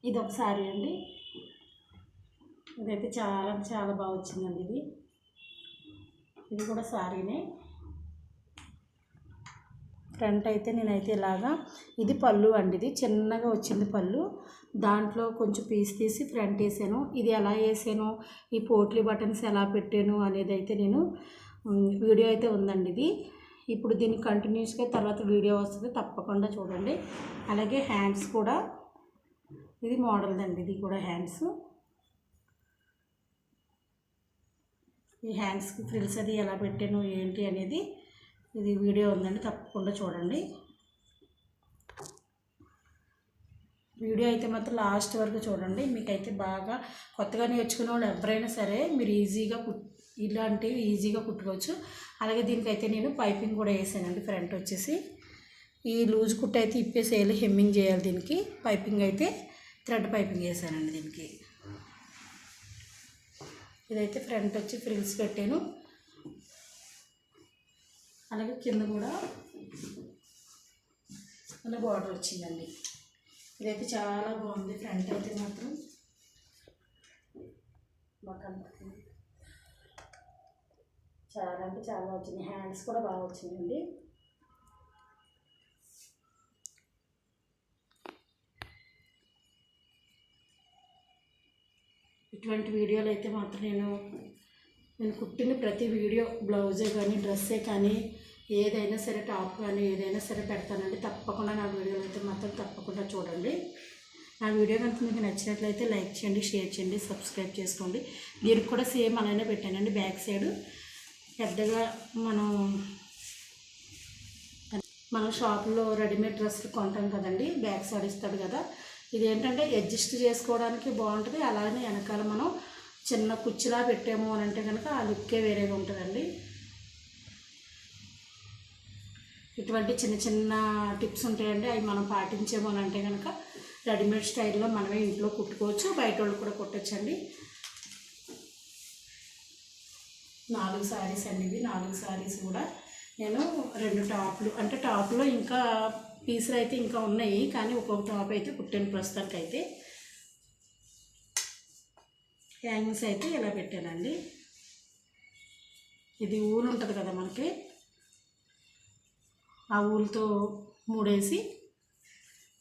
ఇది ఒక సారీ అండి. ఇదైతే చాలా చాలా బాగా వచ్చిందండి. ఇది కూడా సారీనే. ఫ్రంట్ అయితే నేనైతే ఇలాగా, ఇది పళ్ళు అండి. ఇది చిన్నగా వచ్చింది పళ్ళు. దాంట్లో కొంచెం పీస్ తీసి ఫ్రంట్ వేసాను. ఇది ఎలా వేసాను, ఈ పోట్లీ బటన్స్ ఎలా పెట్టాను అనేది అయితే నేను వీడియో అయితే ఉందండి. ఇది ఇప్పుడు దీన్ని కంటిన్యూస్గా తర్వాత వీడియో వస్తుంది, తప్పకుండా చూడండి. అలాగే హ్యాండ్స్ కూడా ఇది మోడల్ అండి. ఇది కూడా హ్యాండ్స్. ఈ హ్యాండ్స్కి ఫ్రిల్స్ అది ఎలా పెట్టాను ఏంటి అనేది ఇది వీడియో ఉందండి, తప్పకుండా చూడండి. వీడియో అయితే మాత్రం లాస్ట్ వరకు చూడండి. మీకైతే బాగా కొత్తగా నేర్చుకునే వాళ్ళు ఎవరైనా సరే మీరు ఈజీగా ఇలాంటివి ఈజీగా కుట్టుకోవచ్చు. అలాగే దీనికైతే నేను పైపింగ్ కూడా వేసానండి. ఫ్రంట్ వచ్చేసి ఈ లూజ్ కుట్టు అయితే ఇప్పేసేయాలి, హెమ్మింగ్ చేయాలి. దీనికి పైపింగ్ అయితే థ్రెడ్ పైపింగ్ వేసానండి దీనికి. ఇదైతే ఫ్రంట్ వచ్చి ఫ్రిల్స్ పెట్టాను. అలాగే కింద కూడా అలా బార్డర్ వచ్చిందండి. ఇదైతే చాలా బాగుంది. ఫ్రంట్ అయితే మాత్రం బాగా చాలా అంటే చాలా వచ్చింది. హ్యాండ్స్ కూడా బాగా వచ్చిందండి. ఇటువంటి వీడియోలు అయితే మాత్రం నేను కుట్టిన ప్రతి వీడియో, బ్లౌజే కానీ డ్రెస్సే కానీ ఏదైనా సరే, టాప్ కానీ ఏదైనా సరే పెడతానండి. తప్పకుండా నా వీడియోలు అయితే మాత్రం తప్పకుండా చూడండి. నా వీడియో కనుక మీకు నచ్చినట్లయితే లైక్ చేయండి, షేర్ చేయండి, సబ్స్క్రైబ్ చేసుకోండి. దీనికి కూడా సేమ్ అలానే పెట్టానండి. బ్యాక్ సైడ్ పెద్దగా మనం షాపులో రెడీమేడ్ డ్రెస్సులు కొంటాం కదండి, బ్యాక్ సైడ్ ఇస్తాడు కదా. ఇదేంటంటే అడ్జస్ట్ చేసుకోవడానికి బాగుంటుంది. అలానే వెనకాల మనం చిన్న కుచ్చిలా పెట్టాము అని అంటే కనుక ఆ లుక్కే వేరేగా ఉంటుందండి. ఇటువంటి చిన్న చిన్న టిప్స్ ఉంటాయండి, అవి మనం పాటించాము అని అంటే కనుక రెడీమేడ్ స్టైల్లో మనమే ఇంట్లో కుట్టుకోవచ్చు, బయట వాళ్ళు కూడా కుట్టచ్చండి. 4 శారీస్ అండి ఇవి. 4 శారీస్ కూడా నేను 2 టాప్లు, అంటే టాప్లో ఇంకా పీసులు అయితే ఇంకా ఉన్నాయి, కానీ ఒక్కొక్క టాప్ అయితే కుట్టాను ప్రస్తుతానికి. అయితే హ్యాంగింగ్స్ అయితే ఇలా పెట్టానండి. ఇది ఊలు ఉంటుంది కదా మనకి, ఆ ఊలుతో 3 వేసి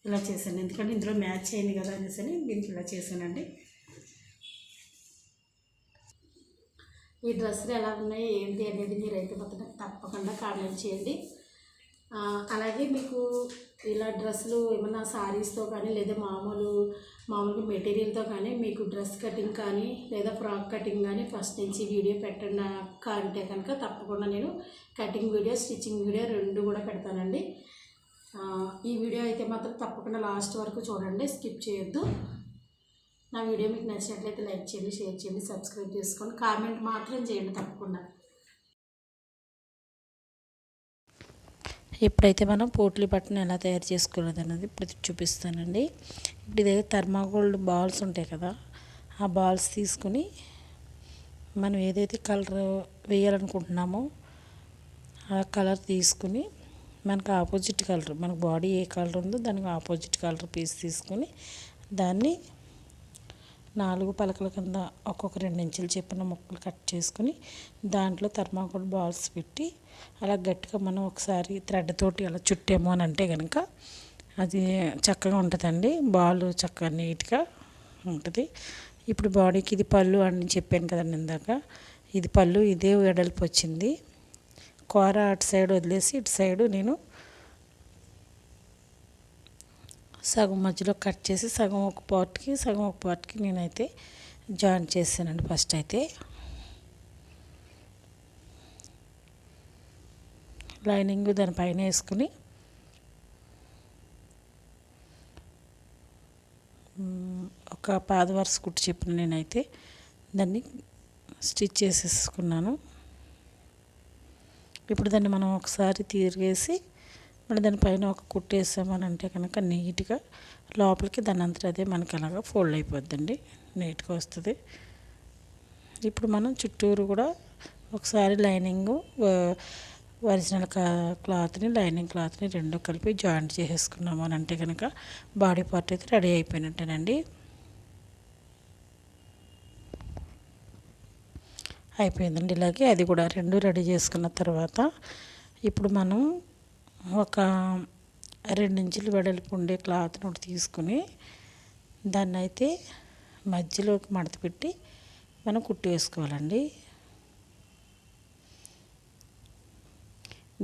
ఇలా చేశాను. ఎందుకంటే ఇందులో మ్యాచ్ అయింది కదా అనేసి దీనికి ఇలా చేశానండి. ఈ డ్రెస్సులు ఎలా ఉన్నాయి ఏంటి అనేది మీరైతే మొత్తం తప్పకుండా కామెంట్ చేయండి. అలాగే మీకు ఇలా డ్రెస్సులు ఏమన్నా శారీస్తో కానీ లేదా మామూలుగా మెటీరియల్తో కానీ మీకు డ్రెస్ కటింగ్ కానీ లేదా ఫ్రాక్ కటింగ్ కానీ ఫస్ట్ నుంచి వీడియో పెట్టండి అంటే కనుక తప్పకుండా నేను కటింగ్ వీడియో, స్టిచ్చింగ్ వీడియో 2 కూడా పెడతానండి. ఈ వీడియో అయితే మాత్రం తప్పకుండా లాస్ట్ వరకు చూడండి, స్కిప్ చేయొద్దు. నా వీడియో మీకు నచ్చినట్లయితే లైక్ చేయండి, షేర్ చేయండి, సబ్స్క్రైబ్ చేసుకోండి, కామెంట్ మాత్రం చేయండి తప్పకుండా. ఇప్పుడైతే మనం పోట్లీ బటన్ ఎలా తయారు చేసుకోలేదు అన్నది ఇప్పుడు చూపిస్తానండి. ఇప్పుడు ఇదే థర్మాకోల్డ్ బాల్స్ ఉంటాయి కదా, ఆ బాల్స్ తీసుకుని మనం ఏదైతే కలర్ వేయాలనుకుంటున్నామో ఆ కలర్ తీసుకుని మనకు ఆపోజిట్ కలర్, మనకు బాడీ ఏ కలర్ ఉందో దానికి ఆపోజిట్ కలర్ పీస్ తీసుకుని దాన్ని 4 పలకల కింద ఒక్కొక్క 2 ఇంచులు చెప్పిన ముక్కలు కట్ చేసుకుని దాంట్లో థర్మాకోల్ బాల్స్ పెట్టి అలా గట్టిగా మనం ఒకసారి థ్రెడ్ తోటి అలా చుట్టాము అని అంటే కనుక అది చక్కగా ఉంటుందండి. బాల్ చక్కగా నీట్గా ఉంటుంది. ఇప్పుడు బాడీకి ఇది పళ్ళు అని చెప్పాను కదండి ఇందాక, ఇది పళ్ళు, ఇదే వెడల్పు వచ్చింది. కూర అటు సైడ్ వదిలేసి ఇటు సైడు నేను సగం మధ్యలో కట్ చేసి సగం ఒక పార్ట్కి నేనైతే జాయిన్ చేశానండి. ఫస్ట్ అయితే లైనింగ్ దానిపైన వేసుకుని ఒక పాద వరుస కుట్టు చెప్పిన నేనైతే దాన్ని స్టిచ్ చేసేసుకున్నాను. ఇప్పుడు దాన్ని మనం ఒకసారి తిరిగేసి మళ్ళీ దానిపైన ఒక కుట్టు వేసామని అంటే కనుక నీట్గా లోపలికి దాని అంతా అదే మనకి అలాగా ఫోల్డ్ అయిపోద్దండి, నీట్గా వస్తుంది. ఇప్పుడు మనం చుట్టూరు కూడా ఒకసారి లైనింగ్ ఒరిజినల్ క్లాత్ని లైనింగ్ క్లాత్ని రెండు కలిపి జాయింట్ చేసేసుకున్నాము అని అంటే కనుక బాడీ పార్ట్ అయితే రెడీ అయిపోయినట్టేనండి. అయిపోయిందండి. ఇలాగే అది కూడా రెండు రెడీ చేసుకున్న తర్వాత ఇప్పుడు మనం ఒక 2 ఇంచులు వెడల్పు ఉండే క్లాత్ని ఒకటి తీసుకుని దాన్ని అయితే మధ్యలోకి మడత పెట్టి మనం కుట్టి వేసుకోవాలండి.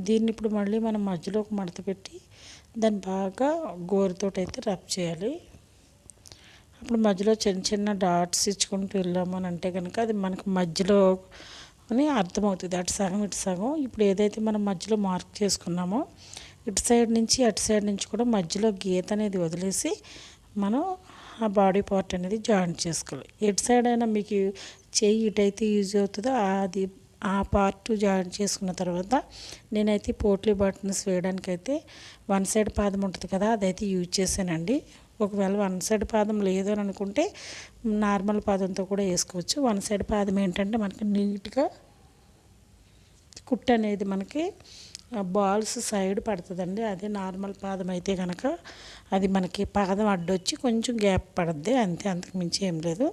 దీన్ని ఇప్పుడు మళ్ళీ మనం మధ్యలోకి మడత పెట్టి దాన్ని బాగా గోరుతోటి అయితే రబ్ చేయాలి. అప్పుడు మధ్యలో చిన్న చిన్న డాట్స్ ఇచ్చుకుంటూ వెళ్ళాము అని అంటే కనుక అది మనకు మధ్యలో అని అర్థమవుతుంది. అటు సగం ఇటు సగం. ఇప్పుడు ఏదైతే మనం మధ్యలో మార్క్ చేసుకున్నామో ఇటు సైడ్ నుంచి అటు సైడ్ నుంచి కూడా మధ్యలో గీత అనేది వదిలేసి మనం ఆ బాడీ పార్ట్ అనేది జాయింట్ చేసుకోవాలి. ఎటు సైడ్ అయినా మీకు చెయ్యి ఇటైతే యూజ్ అవుతుందో అది ఆ పార్ట్ జాయింట్ చేసుకున్న తర్వాత నేనైతే పోట్లీ బటన్స్ వేయడానికైతే 1 సైడ్ పాదం ఉంటుంది కదా, అదైతే యూజ్ చేశానండి. ఒకవేళ 1 సైడ్ పాదం లేదు అని అనుకుంటే నార్మల్ పాదంతో కూడా వేసుకోవచ్చు. 1 సైడ్ పాదం ఏంటంటే మనకి నీట్గా కుట్టు అనేది మనకి బాల్స్ సైడ్ పడుతుందండి. అదే నార్మల్ పాదం అయితే కనుక అది మనకి పాదం అడ్డొచ్చి కొంచెం గ్యాప్ పడుద్ది అంతే, అంతకు మించి ఏం లేదు.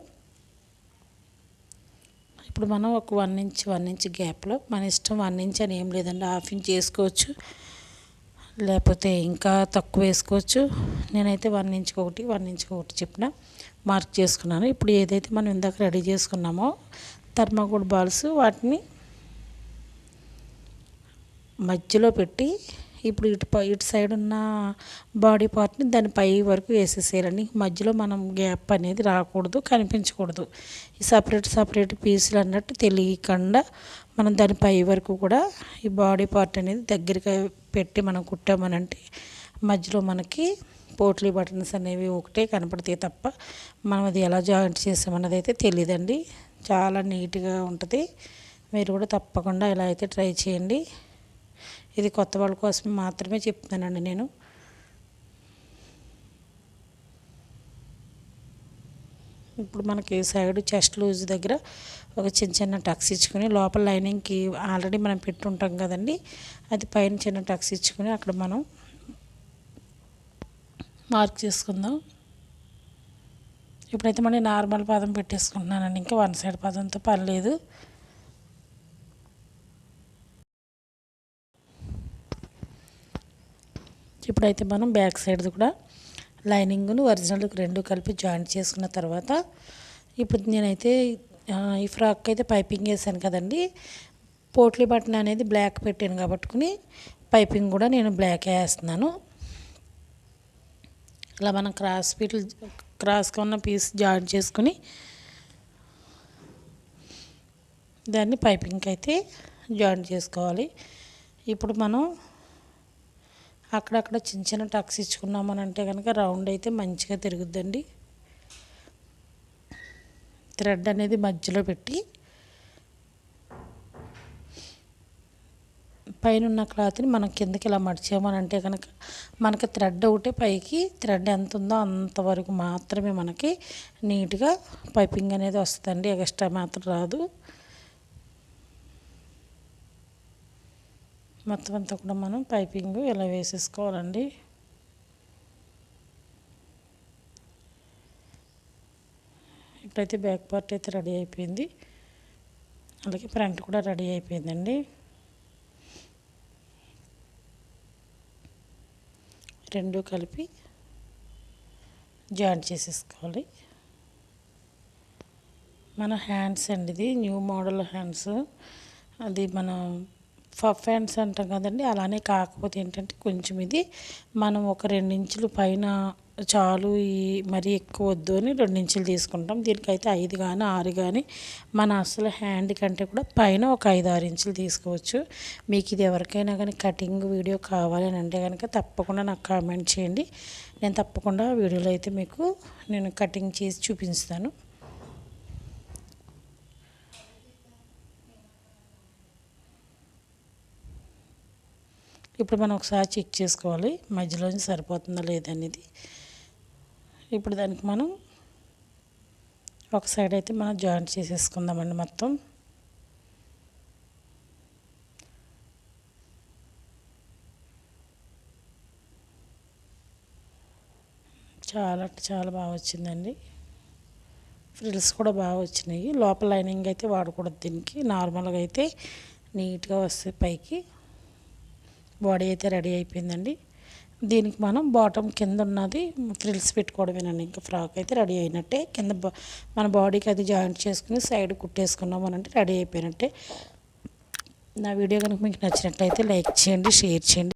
ఇప్పుడు మనం ఒక 1 ఇంచ్ గ్యాప్లో మన ఇష్టం, 1 ఇంచ్ అని ఏం లేదండి, 1/2 ఇంచ్ వేసుకోవచ్చు, లేకపోతే ఇంకా తక్కువ వేసుకోవచ్చు. నేనైతే 1 ఇంచ్కి ఒకటి 1 ఇంచ్కి ఒకటి చెప్పిన మార్క్ చేసుకున్నాను. ఇప్పుడు ఏదైతే మనం ఇందాక రెడీ చేసుకున్నామో థర్మాకోల్ బాల్స్ వాటిని మధ్యలో పెట్టి ఇప్పుడు ఇటు సైడ్ ఉన్న బాడీ పార్ట్ని దాని పై వరకు వేసేసేయాలండి. మధ్యలో మనం గ్యాప్ అనేది రాకూడదు, కనిపించకూడదు. ఈ సపరేట్ పీసులు అన్నట్టు తెలియకుండా మనం దాని పై వరకు కూడా ఈ బాడీ పార్ట్ అనేది దగ్గరగా పెట్టి మనం కుట్టామనంటే మధ్యలో మనకి పోట్లీ బటన్స్ అనేవి ఒకటే కనపడతాయి తప్ప మనం అది ఎలా జాయింట్ చేసామన్నది అయితే తెలియదండి. చాలా నీట్గా ఉంటుంది. మీరు కూడా తప్పకుండా ఇలా అయితే ట్రై చేయండి. ఇది కొత్త వాళ్ళ కోసం మాత్రమే చెప్తున్నానండి నేను. ఇప్పుడు మనకి సైడ్ చెస్ట్ లూజ్ దగ్గర ఒక చిన్న టక్స్ ఇచ్చుకొని లోపల లైనింగ్కి ఆల్రెడీ మనం పెట్టుంటాం కదండి, అది పైన చిన్న టక్స్ ఇచ్చుకొని అక్కడ మనం మార్క్ చేసుకుందాం. ఇప్పుడైతే మళ్ళీ నార్మల్ పాదం పెట్టేసుకుంటున్నానండి, ఇంకా 1 సైడ్ పాదంతో పని లేదు. ఇప్పుడైతే మనం బ్యాక్ సైడ్ కూడా లైనింగ్ను ఒరిజినల్కి రెండు కలిపి జాయింట్ చేసుకున్న తర్వాత ఇప్పుడు నేనైతే ఈ ఫ్రాక్ అయితే పైపింగ్ వేసాను కదండి, పోట్లీ బటన్ అనేది బ్లాక్ పెట్టాను కాబట్టి పైపింగ్ కూడా నేను బ్లాక్ వేస్తున్నాను. ఇలా మనం క్రాస్గా ఉన్న పీస్ జాయింట్ చేసుకుని దాన్ని పైపింగ్కి అయితే జాయింట్ చేసుకోవాలి. ఇప్పుడు మనం అక్కడక్కడ చిన్న టక్స్ ఇచ్చుకున్నామని అంటే కనుక రౌండ్ అయితే మంచిగా తిరుగుద్దండి. థ్రెడ్ అనేది మధ్యలో పెట్టి పైన ఉన్న క్లాత్ని మనం కిందకి ఇలా మడిచామని అంటే కనుక మనకి థ్రెడ్ ఒకటే పైకి, థ్రెడ్ ఎంత ఉందో అంతవరకు మాత్రమే మనకి నీట్గా పైపింగ్ అనేది వస్తుందండి, ఎక్స్ట్రా మాత్రం రాదు. మొత్తం అంతా కూడా మనం పైపింగ్ ఇలా వేసేసుకోవాలండి. ఇప్పుడైతే బ్యాక్ పార్ట్ అయితే రెడీ అయిపోయింది, అలాగే ఫ్రంట్ కూడా రెడీ అయిపోయిందండి. రెండు కలిపి జాయింట్ చేసేసుకోవాలి. మన హ్యాండ్స్ అండి, ఇది న్యూ మోడల్ హ్యాండ్స్, అది మనం పఫ్ హ్యాండ్స్ అంటాం కదండి, అలానే కాకపోతే ఏంటంటే కొంచెం ఇది మనం ఒక 2 ఇంచులు పైన చాలు, ఈ మరీ ఎక్కువ వద్దు అని 2 ఇంచులు తీసుకుంటాం. దీనికైతే 5 కానీ 6 కానీ మన అసలు హ్యాండ్ కంటే కూడా పైన ఒక 5-6 ఇంచులు తీసుకోవచ్చు. మీకు ఇది ఎవరికైనా కానీ కటింగ్ వీడియో కావాలని అంటే కనుక తప్పకుండా నాకు కామెంట్ చేయండి, నేను తప్పకుండా వీడియోలో అయితే మీకు నేను కటింగ్ చేసి చూపిస్తాను. ఇప్పుడు మనం ఒకసారి చెక్ చేసుకోవాలి మధ్యలోంచి సరిపోతుందా లేదనేది. ఇప్పుడు దానికి మనం ఒక సైడ్ అయితే మనం జాయింట్ చేసేసుకుందామండి మొత్తం. చాలా అంటే చాలా బాగా వచ్చిందండి. ఫ్రిల్స్ కూడా బాగా వచ్చినాయి. లోపల లైనింగ్ అయితే వాడకూడదు దీనికి. నార్మల్గా అయితే నీట్గా వస్తాయి పైకి. బాడీ అయితే రెడీ అయిపోయిందండి. దీనికి మనం బాటమ్ కింద ఉన్నది ఫ్రిల్స్ పెట్టుకోవడమేనండి. ఇంకా ఫ్రాక్ అయితే రెడీ అయినట్టే. కింద మన బాడీకి అది జాయింట్ చేసుకుని సైడ్ కుట్టేసుకున్నాం అంటే రెడీ అయిపోయినట్టే. నా వీడియో కనుక మీకు నచ్చినట్లయితే లైక్ చేయండి, షేర్ చేయండి.